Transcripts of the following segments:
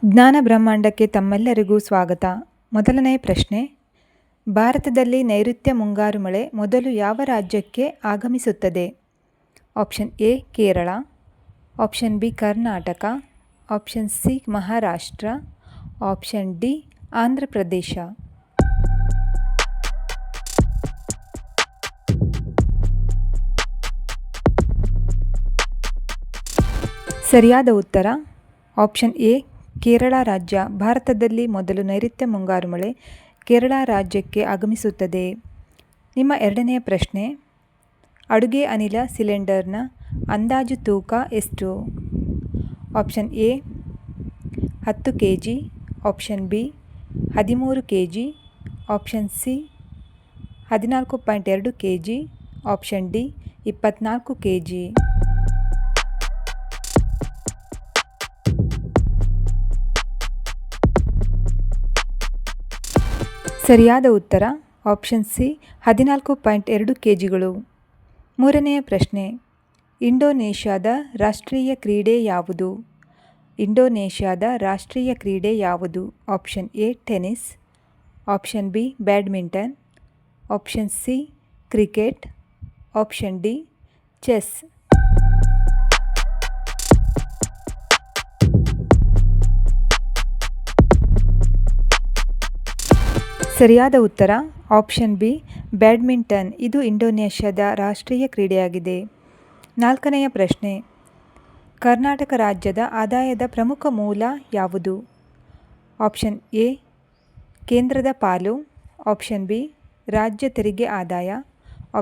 ಜ್ಞಾನ ಬ್ರಹ್ಮಾಂಡಕ್ಕೆ ತಮ್ಮೆಲ್ಲರಿಗೂ ಸ್ವಾಗತ. ಮೊದಲನೇ ಪ್ರಶ್ನೆ, ಭಾರತದಲ್ಲಿ ನೈಋತ್ಯ ಮುಂಗಾರು ಮಳೆ ಮೊದಲು ಯಾವ ರಾಜ್ಯಕ್ಕೆ ಆಗಮಿಸುತ್ತದೆ? Option A Kerala, option B Karnataka, option C Maharashtra, option D Andhra Pradesh. ಸರಿಯಾದ ಉತ್ತರ ಆಪ್ಷನ್ ಎ ಕೇರಳ ರಾಜ್ಯ. ಭಾರತದಲ್ಲಿ ಮೊದಲು ನೈಋತ್ಯ ಮುಂಗಾರು ಮಳೆ ಕೇರಳ ರಾಜ್ಯಕ್ಕೆ ಆಗಮಿಸುತ್ತದೆ. ನಿಮ್ಮ ಎರಡನೆಯ ಪ್ರಶ್ನೆ, ಅಡುಗೆ ಅನಿಲ ಸಿಲಿಂಡರ್ನ ಅಂದಾಜು ತೂಕ ಎಷ್ಟು? Option A 10 kg, option B 13 kg, option C 14.2 kg, option D 24 kg. ಸರಿಯಾದ ಉತ್ತರ ಆಪ್ಷನ್ ಸಿ 14.2 kgಗಳು. ಮೂರನೆಯ ಪ್ರಶ್ನೆ, ಇಂಡೋನೇಷ್ಯಾದ ರಾಷ್ಟ್ರೀಯ ಕ್ರೀಡೆ ಯಾವುದು? ಇಂಡೋನೇಷ್ಯಾದ ರಾಷ್ಟ್ರೀಯ ಕ್ರೀಡೆ ಯಾವುದು? Option A tennis, option B badminton, option C cricket, option D chess. ಸರಿಯಾದ ಉತ್ತರ ಆಪ್ಷನ್ ಬಿ ಬ್ಯಾಡ್ಮಿಂಟನ್. ಇದು ಇಂಡೋನೇಷ್ಯಾದ ರಾಷ್ಟ್ರೀಯ ಕ್ರೀಡೆಯಾಗಿದೆ. ನಾಲ್ಕನೆಯ ಪ್ರಶ್ನೆ, ಕರ್ನಾಟಕ ರಾಜ್ಯದ ಆದಾಯದ ಪ್ರಮುಖ ಮೂಲ ಯಾವುದು? ಆಪ್ಷನ್ ಎ ಕೇಂದ್ರದ ಪಾಲು, ಆಪ್ಷನ್ ಬಿ ರಾಜ್ಯ ತೆರಿಗೆ ಆದಾಯ,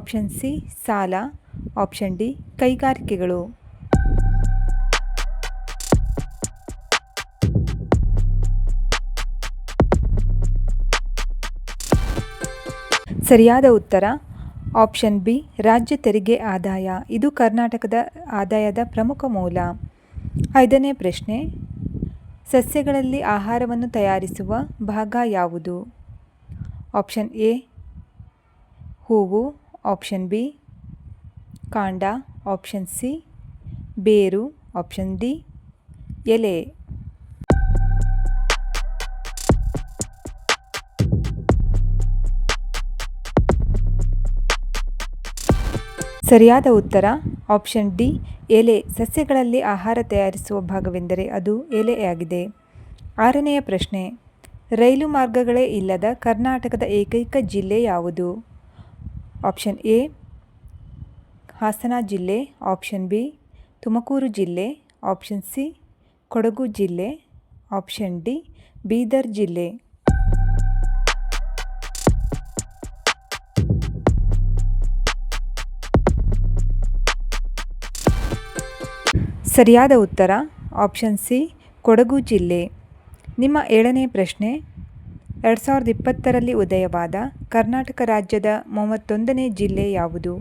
ಆಪ್ಷನ್ ಸಿ ಸಾಲ, ಆಪ್ಷನ್ ಡಿ ಕೈಗಾರಿಕೆಗಳು. ಸರಿಯಾದ ಉತ್ತರ ಆಪ್ಷನ್ ಬಿ ರಾಜ್ಯ ತೆರಿಗೆ ಆದಾಯ. ಇದು ಕರ್ನಾಟಕದ ಆದಾಯದ ಪ್ರಮುಖ ಮೂಲ. ಐದನೇ ಪ್ರಶ್ನೆ, ಸಸ್ಯಗಳಲ್ಲಿ ಆಹಾರವನ್ನು ತಯಾರಿಸುವ ಭಾಗ ಯಾವುದು? ಆಪ್ಷನ್ ಎ ಹೂವು, ಆಪ್ಷನ್ ಬಿ ಕಾಂಡ, ಆಪ್ಷನ್ ಸಿ ಬೇರು, ಆಪ್ಷನ್ ಡಿ ಎಲೆ. ಸರಿಯಾದ ಉತ್ತರ ಆಪ್ಷನ್ ಡಿ ಎಲೆ. ಸಸ್ಯಗಳಲ್ಲಿ ಆಹಾರ ತಯಾರಿಸುವ ಭಾಗವೆಂದರೆ ಅದು ಎಲೆಯಾಗಿದೆ. ಆರನೆಯ ಪ್ರಶ್ನೆ, ರೈಲು ಮಾರ್ಗಗಳೇ ಇಲ್ಲದ ಕರ್ನಾಟಕದ ಏಕೈಕ ಜಿಲ್ಲೆ ಯಾವುದು? ಆಪ್ಷನ್ ಎ ಹಾಸನ ಜಿಲ್ಲೆ, ಆಪ್ಷನ್ ಬಿ ತುಮಕೂರು ಜಿಲ್ಲೆ, ಆಪ್ಷನ್ ಸಿ ಕೊಡಗು ಜಿಲ್ಲೆ, ಆಪ್ಷನ್ ಡಿ ಬೀದರ್ ಜಿಲ್ಲೆ. ಸರಿಯಾದ ಉತ್ತರ ಆಪ್ಷನ್ ಸಿ ಕೊಡಗು ಜಿಲ್ಲೆ. ನಿಮ್ಮ ಏಳನೇ ಪ್ರಶ್ನೆ, 2020ರಲ್ಲಿ ಉದಯವಾದ ಕರ್ನಾಟಕ ರಾಜ್ಯದ 31ನೇ ಜಿಲ್ಲೆ ಯಾವುದು?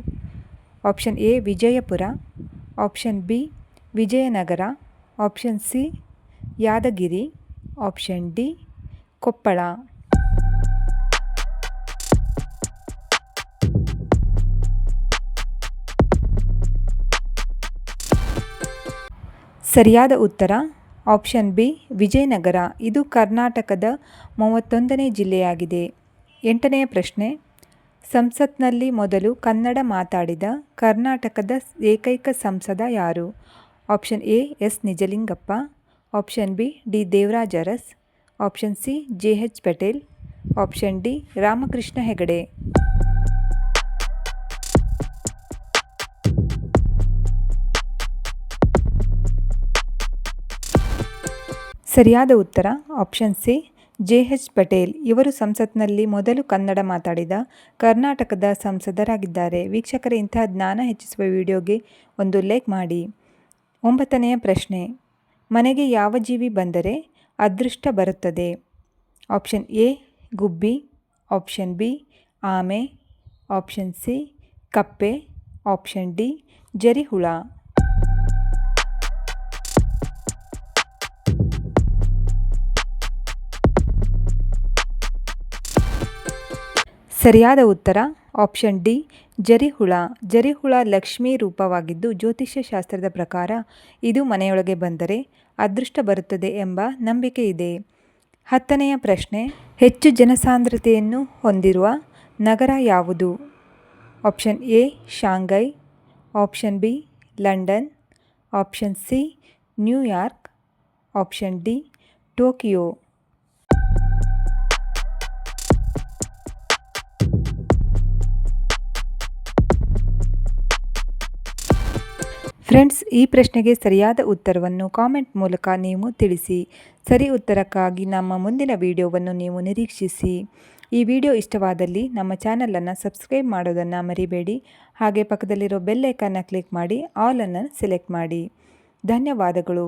Option A Vijayapura, option B Vijayanagara, option C Yadgiri, option D Koppal. ಸರಿಯಾದ ಉತ್ತರ ಆಪ್ಷನ್ ಬಿ ವಿಜಯನಗರ. ಇದು ಕರ್ನಾಟಕದ 31ನೇ ಜಿಲ್ಲೆಯಾಗಿದೆ. ಎಂಟನೆಯ ಪ್ರಶ್ನೆ, ಸಂಸತ್ನಲ್ಲಿ ಮೊದಲು ಕನ್ನಡ ಮಾತಾಡಿದ ಕರ್ನಾಟಕದ ಏಕೈಕ ಸಂಸದ ಯಾರು? Option A S Nijalingappa, option B D Devaraj Urs, option C JH Patel, option D Ramakrishna Hegde. ಸರಿಯಾದ ಉತ್ತರ ಆಪ್ಷನ್ ಸಿ JH ಪಟೇಲ್. ಇವರು ಸಂಸತ್ನಲ್ಲಿ ಮೊದಲು ಕನ್ನಡ ಮಾತಾಡಿದ ಕರ್ನಾಟಕದ ಸಂಸದರಾಗಿದ್ದಾರೆ. ವೀಕ್ಷಕರೇ, ಇಂತಹ ಜ್ಞಾನ ಹೆಚ್ಚಿಸುವ ವಿಡಿಯೋಗೆ ಒಂದು ಲೈಕ್ ಮಾಡಿ. ಒಂಬತ್ತನೆಯ ಪ್ರಶ್ನೆ, ಮನೆಗೆ ಯಾವ ಜೀವಿ ಬಂದರೆ ಅದೃಷ್ಟ ಬರುತ್ತದೆ? Option A Gubbi, option B ಆಮೆ, ಆಪ್ಷನ್ ಸಿ ಕಪ್ಪೆ, ಆಪ್ಷನ್ ಡಿ ಜರಿಹುಳ. ಸರಿಯಾದ ಉತ್ತರ ಆಪ್ಷನ್ ಡಿ ಜರಿಹುಳ. ಜರಿಹುಳ ಲಕ್ಷ್ಮೀ ರೂಪವಾಗಿದ್ದು ಜ್ಯೋತಿಷ್ಯ ಶಾಸ್ತ್ರದ ಪ್ರಕಾರ ಇದು ಮನೆಯೊಳಗೆ ಬಂದರೆ ಅದೃಷ್ಟ ಬರುತ್ತದೆ ಎಂಬ ನಂಬಿಕೆ ಇದೆ. 10ನೆಯ ಪ್ರಶ್ನೆ, ಹೆಚ್ಚು ಜನಸಾಂದ್ರತೆಯನ್ನು ಹೊಂದಿರುವ ನಗರ ಯಾವುದು? Option A Shanghai, option B London, option C New York, option D Tokyo. Friends, ಈ ಪ್ರಶ್ನೆಗೆ ಸರಿಯಾದ ಉತ್ತರವನ್ನು ಕಾಮೆಂಟ್ ಮೂಲಕ ನೀವು ತಿಳಿಸಿ. ಸರಿ ಉತ್ತರಕ್ಕಾಗಿ ನಮ್ಮ ಮುಂದಿನ ವಿಡಿಯೋವನ್ನು ನೀವು ನಿರೀಕ್ಷಿಸಿ. ಈ ವಿಡಿಯೋ ಇಷ್ಟವಾದಲ್ಲಿ ನಮ್ಮ ಚಾನಲನ್ನು ಸಬ್ಸ್ಕ್ರೈಬ್ ಮಾಡೋದನ್ನು ಮರಿಬೇಡಿ. ಹಾಗೆ ಪಕ್ಕದಲ್ಲಿರೋ ಬೆಲ್ ಐಕಾನ್ನ ಕ್ಲಿಕ್ ಮಾಡಿ ಆಲ್ ಅನ್ನು ಸೆಲೆಕ್ಟ್ ಮಾಡಿ. ಧನ್ಯವಾದಗಳು.